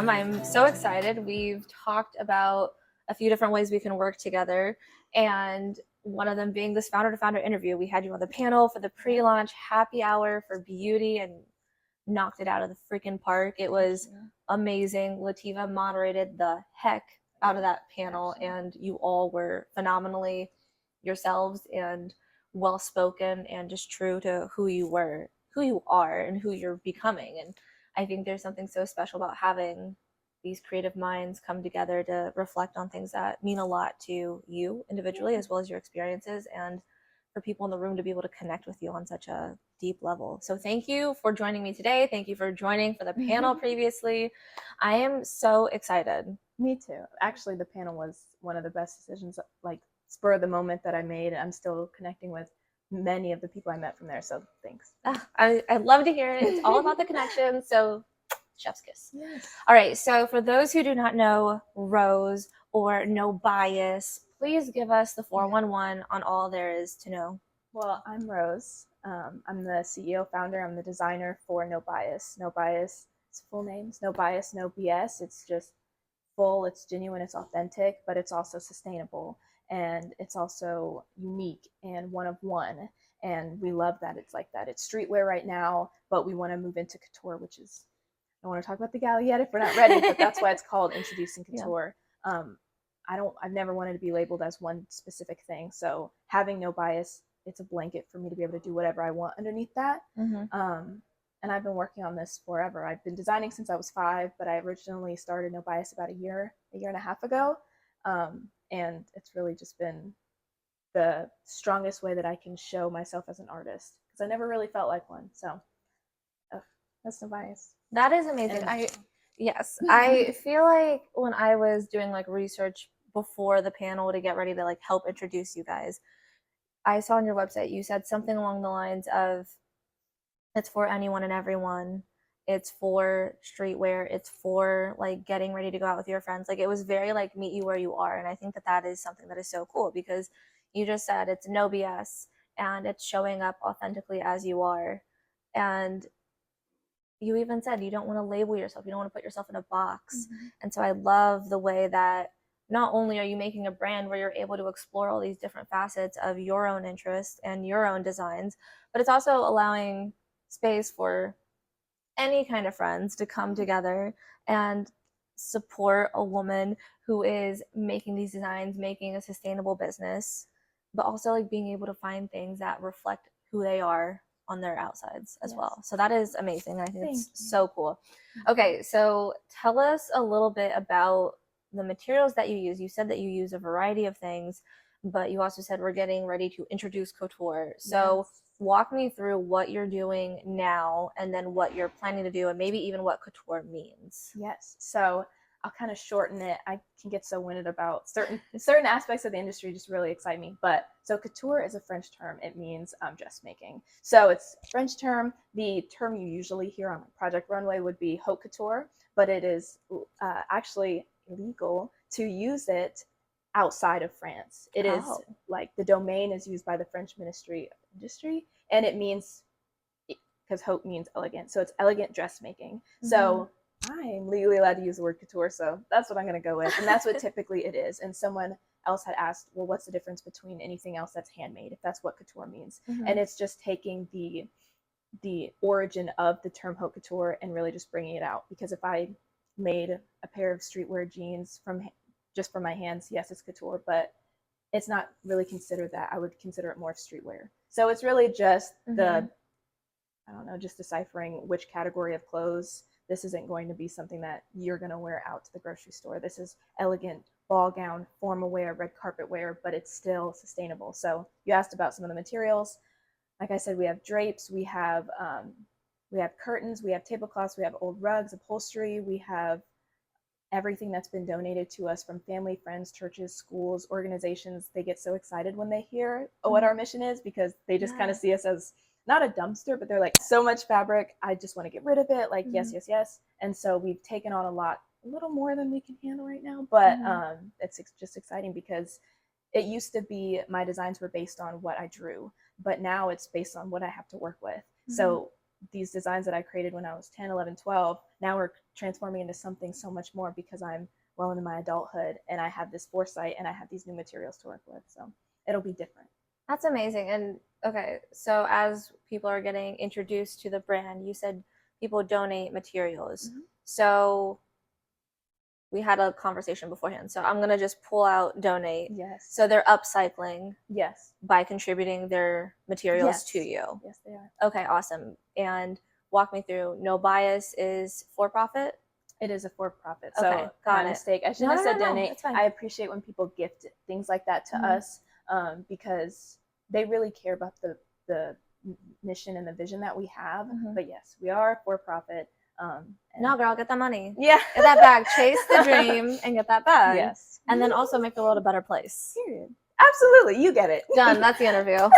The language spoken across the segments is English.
I'm so excited. We've talked about a few different ways we can work together, and one of them being this founder to founder interview. We had you on the panel for the pre-launch happy hour for beauty and knocked it out of the freaking park. It was amazing. Lativa moderated the heck out of that panel, and you all were phenomenally yourselves and well spoken and just true to who you were, who you are, and who you're becoming. And I think there's something so special about having these creative minds come together to reflect on things that mean a lot to you individually, as well as your experiences, and for people in the room to be able to connect with you on such a deep level. So thank you for joining me today. Thank you for joining for the panel previously. I am so excited. Me too. Actually, the panel was one of the best decisions, like spur of the moment that I made. I'm still connecting with many of the people I met from there. So thanks. I love to hear it. It's all about the connection. So chef's kiss. Yes. All right. So for those who do not know Rose or No BiAS, please give us the 411 on all there is to know. Well, I'm Rose. I'm the CEO founder. I'm the designer for No BiAS. No BiAS, its full name is No BiAS, No BS. It's just full, it's genuine, it's authentic, but it's also sustainable, and it's also unique and one of one. And we love that it's like that. It's streetwear right now, but we want to move into couture, which is, I don't want to talk about the gala yet if we're not ready, but that's why it's called Introducing Couture. Yeah. I've never wanted to be labeled as one specific thing. So having No BiAS, it's a blanket for me to be able to do whatever I want underneath that. Mm-hmm. And I've been working on this forever. I've been designing since I was 5, but I originally started No BiAS about a year and a half ago. And it's really just been the strongest way that I can show myself as an artist, because I never really felt like one. So that's No BiAS. That is amazing. I feel like when I was doing like research before the panel to get ready to like help introduce you guys, I saw on your website you said something along the lines of, it's for anyone and everyone. It's for streetwear. It's for like getting ready to go out with your friends. Like it was very like meet you where you are. And I think that that is something that is so cool, because you just said it's no BS and it's showing up authentically as you are. And you even said you don't want to label yourself. You don't want to put yourself in a box. Mm-hmm. And so I love the way that not only are you making a brand where you're able to explore all these different facets of your own interests and your own designs, but it's also allowing space for any kind of friends to come together and support a woman who is making these designs, making a sustainable business, but also like being able to find things that reflect who they are on their outsides as well. So that is amazing. I think it's so cool. Okay, so tell us a little bit about the materials that you use. You said that you use a variety of things, but you also said we're getting ready to introduce couture. So walk me through what you're doing now and then what you're planning to do, and maybe even what couture means. Yes. So I'll kind of shorten it. I can get so winded about certain aspects of the industry, just really excite me. But so couture is a French term. It means dressmaking. So it's a French term. The term you usually hear on Project Runway would be haute couture, but it is actually illegal to use it outside of France. It is like the domain is used by the French Ministry of Industry, and it means, because haute means elegant, so it's elegant dressmaking. Mm-hmm. So I'm legally allowed to use the word couture, so that's what I'm going to go with, and that's what typically it is. And someone else had asked, well, what's the difference between anything else that's handmade, if that's what couture means? Mm-hmm. And it's just taking the origin of the term haute couture and really just bringing it out. Because if I made a pair of streetwear jeans just from my hands, yes, it's couture, but it's not really considered that. I would consider it more streetwear. So it's really just just deciphering which category of clothes. This isn't going to be something that you're going to wear out to the grocery store. This is elegant ball gown, formal wear, red carpet wear, but it's still sustainable. So you asked about some of the materials. Like I said, we have drapes, we have curtains, we have tablecloths, we have old rugs, upholstery, we have everything that's been donated to us from family, friends, churches, schools, organizations. They get so excited when they hear what our mission is, because they just kind of see us as not a dumpster, but they're like, so much fabric, I just want to get rid of it. Like, yes. And so we've taken on a little more than we can handle right now, but it's just exciting, because it used to be my designs were based on what I drew, but now it's based on what I have to work with. So these designs that I created when I was 10, 11, 12, now we're transforming into something so much more because I'm well into my adulthood and I have this foresight and I have these new materials to work with. So it'll be different. That's amazing. And okay, so as people are getting introduced to the brand, you said people donate materials. Mm-hmm. So we had a conversation beforehand. So I'm going to just pull out donate. Yes. So they're upcycling. Yes. By contributing their materials yes. to you. Yes, they are. Okay, awesome. And walk me through. No BiAS is for profit? It is a for-profit. Okay, So got my it. mistake. I shouldn't have said donate. It's fine. I appreciate when people gift things like that to us because they really care about the mission and the vision that we have. But yes, we are for-profit. No, girl, get that money. Yeah. Get that bag. Chase the dream and get that bag. Yes. And then also make the world a better place. Period. Absolutely. You get it. Done. That's the interview.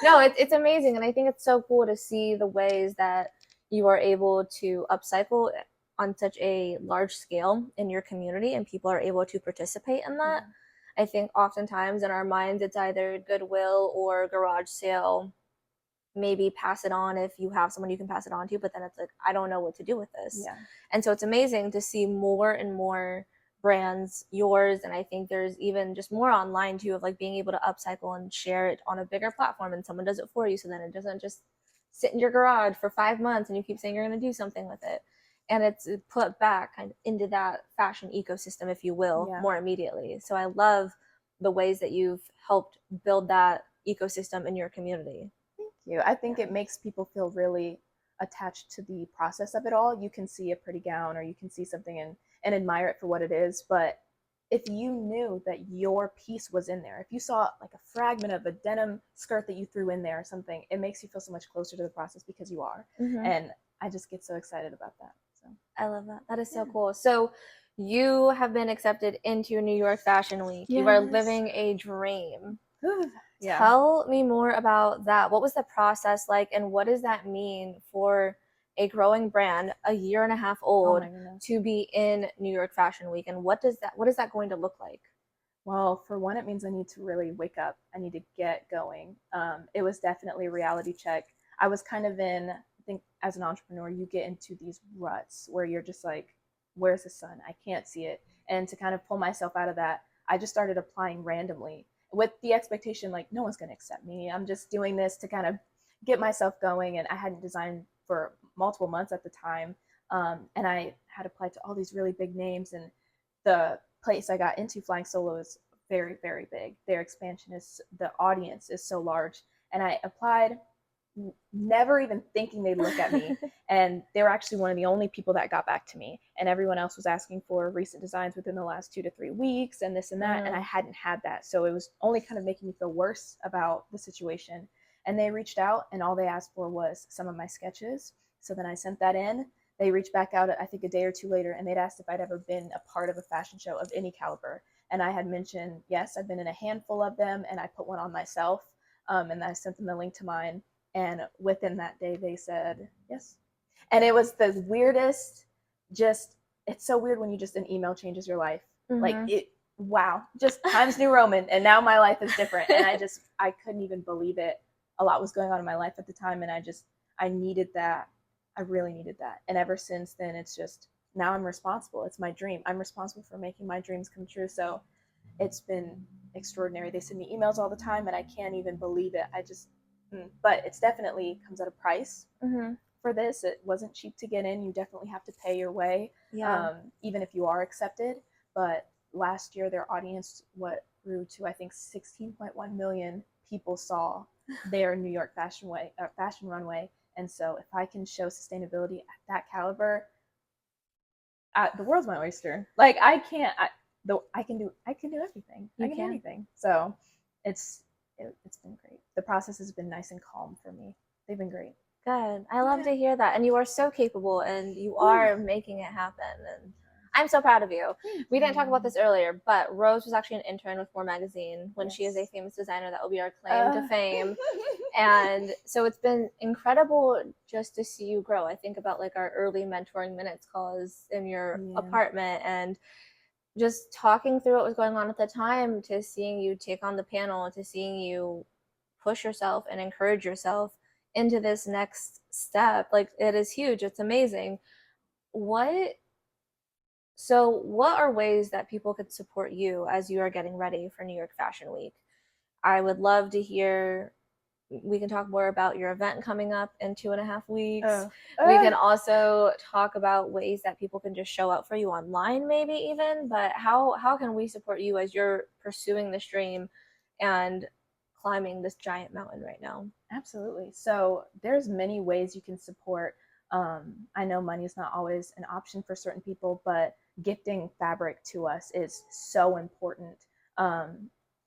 No, it's amazing. And I think it's so cool to see the ways that you are able to upcycle on such a large scale in your community and people are able to participate in that. Yeah. I think oftentimes in our minds, it's either Goodwill or garage sale. Maybe pass it on if you have someone you can pass it on to, but then it's like, I don't know what to do with this. Yeah. And so it's amazing to see more and more brands, yours, and I think there's even just more online too, of like being able to upcycle and share it on a bigger platform and someone does it for you, so then it doesn't just sit in your garage for 5 months and you keep saying you're going to do something with it, and it's put back kind of into that fashion ecosystem, if you will, more immediately. So I love the ways that you've helped build that ecosystem in your community. Thank you. I think it makes people feel really attached to the process of it all. You can see a pretty gown or you can see something and admire it for what it is, but if you knew that your piece was in there, if you saw like a fragment of a denim skirt that you threw in there or something, it makes you feel so much closer to the process because you are. And I just get so excited about that. So I love that. That is so cool. So you have been accepted into New York Fashion Week. Yes. You are living a dream. Yeah. Tell me more about that. What was the process like, and what does that mean for a growing brand, a year and a half old, to be in New York Fashion Week? And what is that going to look like? Well, for one, it means I need to really wake up. I need to get going. It was definitely a reality check. I was kind of in, I think as an entrepreneur, you get into these ruts where you're just like, where's the sun? I can't see it. And to kind of pull myself out of that, I just started applying randomly with the expectation, like, no one's going to accept me. I'm just doing this to kind of get myself going. And I hadn't designed for multiple months at the time. And I had applied to all these really big names, and the place I got into, Flying Solo, is very, very big. Their expansion is, the audience is so large. And I applied, never even thinking they'd look at me. And they were actually one of the only people that got back to me. And everyone else was asking for recent designs within the last 2 to 3 weeks and this and that. And I hadn't had that. So it was only kind of making me feel worse about the situation. And they reached out, and all they asked for was some of my sketches. So then I sent that in. They reached back out, I think, a day or two later, and they'd asked if I'd ever been a part of a fashion show of any caliber. And I had mentioned, yes, I've been in a handful of them, and I put one on myself. And I sent them the link to mine. And within that day, they said yes. And it was the weirdest, just, it's so weird when you just, an email changes your life. Like, it, wow, just Times New Roman. And now my life is different. And I couldn't even believe it. A lot was going on in my life at the time. And I needed that. I really needed that. And ever since then, it's just, now I'm responsible. It's my dream. I'm responsible for making my dreams come true. So it's been extraordinary. They send me emails all the time, and I can't even believe it. But it's definitely comes at a price for this. It wasn't cheap to get in. You definitely have to pay your way, even if you are accepted. But last year, their audience grew to, I think, 16.1 million people saw their New York fashion runway. And so if I can show sustainability at that caliber, the world's my oyster. Like, I can do everything. I can do anything. So it's been great. The process has been nice and calm for me. They've been great. Good. I love to hear that. And you are so capable, and you are making it happen. And I'm so proud of you. We didn't talk about this earlier, but Rose was actually an intern with More Magazine when she is a famous designer. That will be our claim to fame. And so it's been incredible just to see you grow. I think about like our early mentoring minutes calls in your apartment, and just talking through what was going on at the time, to seeing you take on the panel, to seeing you push yourself and encourage yourself into this next step. Like, it is huge. It's amazing. What what are ways that people could support you as you are getting ready for New York Fashion Week? I would love to hear. We can talk more about your event coming up in 2.5 weeks. Oh. We can also talk about ways that people can just show up for you online, maybe even. But how can we support you as you're pursuing this dream and climbing this giant mountain right now? Absolutely. So there's many ways you can support. I know money is not always an option for certain people, but gifting fabric to us is so important.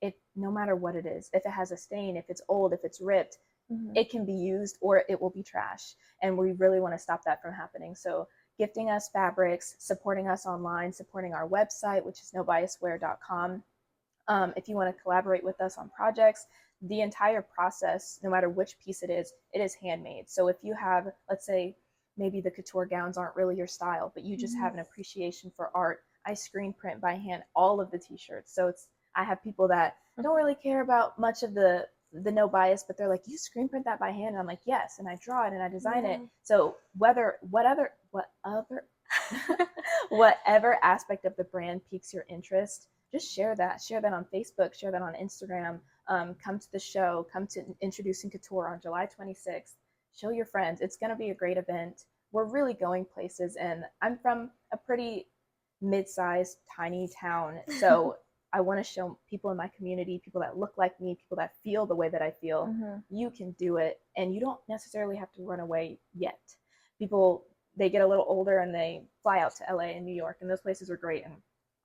It no matter what it is, if it has a stain, if it's old, if it's ripped, Mm-hmm. it can be used or it will be trash. And we really want to stop that from happening. So gifting us fabrics, supporting us online, supporting our website, which is nobiaswear.com. If you want to collaborate with us on projects, the entire process, no matter which piece it is handmade. So if you have, let's say, maybe the couture gowns aren't really your style, but you just have an appreciation for art, I screen print by hand all of the t-shirts. So I have people that don't really care about much of the no bias, but they're like, you screen print that by hand? And I'm like, yes, and I draw it and I design it. So whatever whatever aspect of the brand piques your interest, just share that on Facebook, share that on Instagram. Come to the show, come to Introducing Couture on July 26th. Show your friends. It's going to be a great event. We're really going places, and I'm from a pretty mid-sized, tiny town, so I want to show people in my community, people that look like me, people that feel the way that I feel, you can do it, and you don't necessarily have to run away yet. People, they get a little older and they fly out to LA and New York, and those places are great, and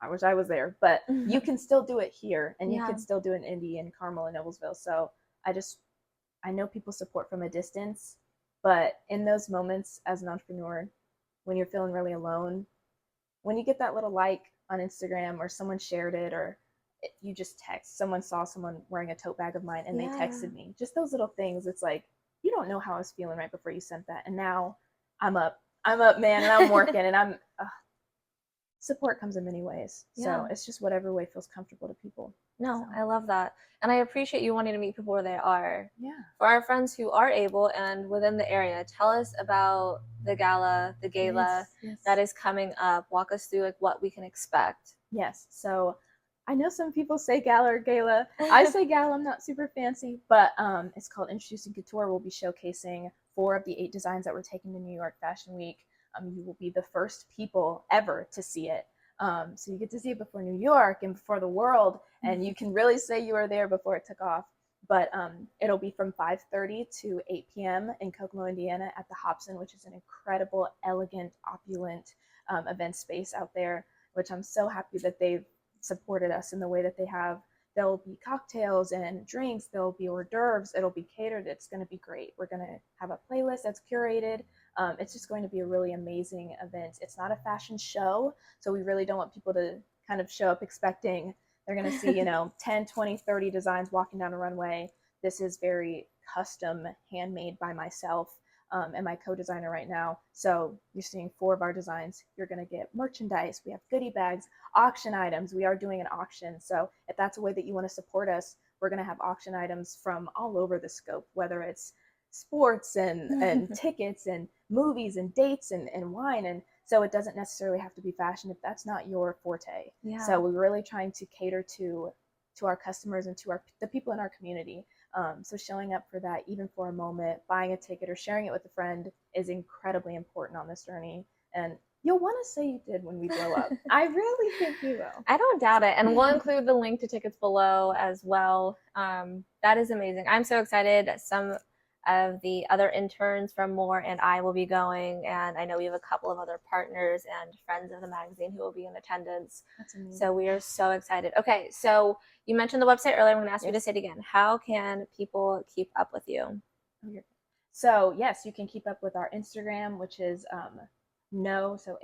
I wish I was there, but you can still do it here, and you can still do it in Indy and Carmel and Noblesville. So I know people support from a distance, but in those moments as an entrepreneur, when you're feeling really alone, when you get that little like on Instagram or someone shared it, or you just text, someone saw someone wearing a tote bag of mine and they texted me, just those little things. It's like, you don't know how I was feeling right before you sent that. And now I'm up, man, and I'm working, and support comes in many ways. So it's just whatever way feels comfortable to people. No, I love that. And I appreciate you wanting to meet people where they are. Yeah. For our friends who are able and within the area, tell us about the gala that is coming up. Walk us through like what we can expect. Yes. So I know some people say gala or gala. I say gala. I'm not super fancy, but it's called Introducing Couture. We'll be showcasing 4 of the 8 designs that we're taking to New York Fashion Week. You will be the first people ever to see it. So you get to see it before New York and before the world, and you can really say you were there before it took off. But it'll be from 5:30 to 8 p.m. in Kokomo, Indiana at the Hobson, which is an incredible, elegant, opulent event space out there, which I'm so happy that they've supported us in the way that they have. There'll be cocktails and drinks. There'll be hors d'oeuvres. It'll be catered. It's going to be great. We're going to have a playlist that's curated. It's just going to be a really amazing event. It's not a fashion show, so we really don't want people to kind of show up expecting they're going to see, 10, 20, 30 designs walking down a runway. This is very custom, handmade by myself and my co-designer right now. So you're seeing 4 of our designs. You're going to get merchandise. We have goodie bags, auction items. We are doing an auction. So if that's a way that you want to support us, we're going to have auction items from all over the scope, whether it's sports and tickets and movies and dates and wine. And so it doesn't necessarily have to be fashion if that's not your forte. So we're really trying to cater to our customers and to the people in our community. So showing up for that, even for a moment, buying a ticket or sharing it with a friend is incredibly important on this journey. And you'll want to say you did when we blow up. I really think you will. I don't doubt it. And we'll include the link to tickets below as well. That is amazing. I'm so excited. Some of the other interns from More and I will be going, and I know we have a couple of other partners and friends of the magazine who will be in attendance. That's amazing. So we are so excited. Okay, so you mentioned the website earlier. I'm going to ask you to say it again. How can people keep up with you? So yes, you can keep up with our Instagram, which is no _BIAS__,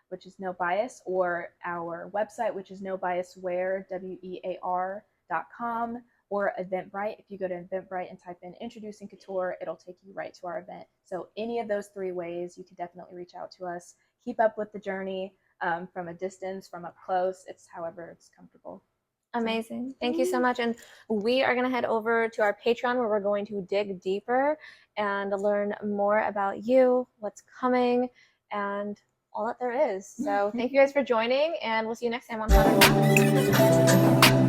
which is No Bias, or our website, which is nobiaswear.com, or Eventbrite. If you go to Eventbrite and type in Introducing Couture, it'll take you right to our event. So any of those 3 ways, you can definitely reach out to us. Keep up with the journey from a distance, from up close. It's however it's comfortable. Amazing. Thank you so much. And we are going to head over to our Patreon where we're going to dig deeper and learn more about you, what's coming, and all that there is. So thank you guys for joining, and we'll see you next time on How to Talk.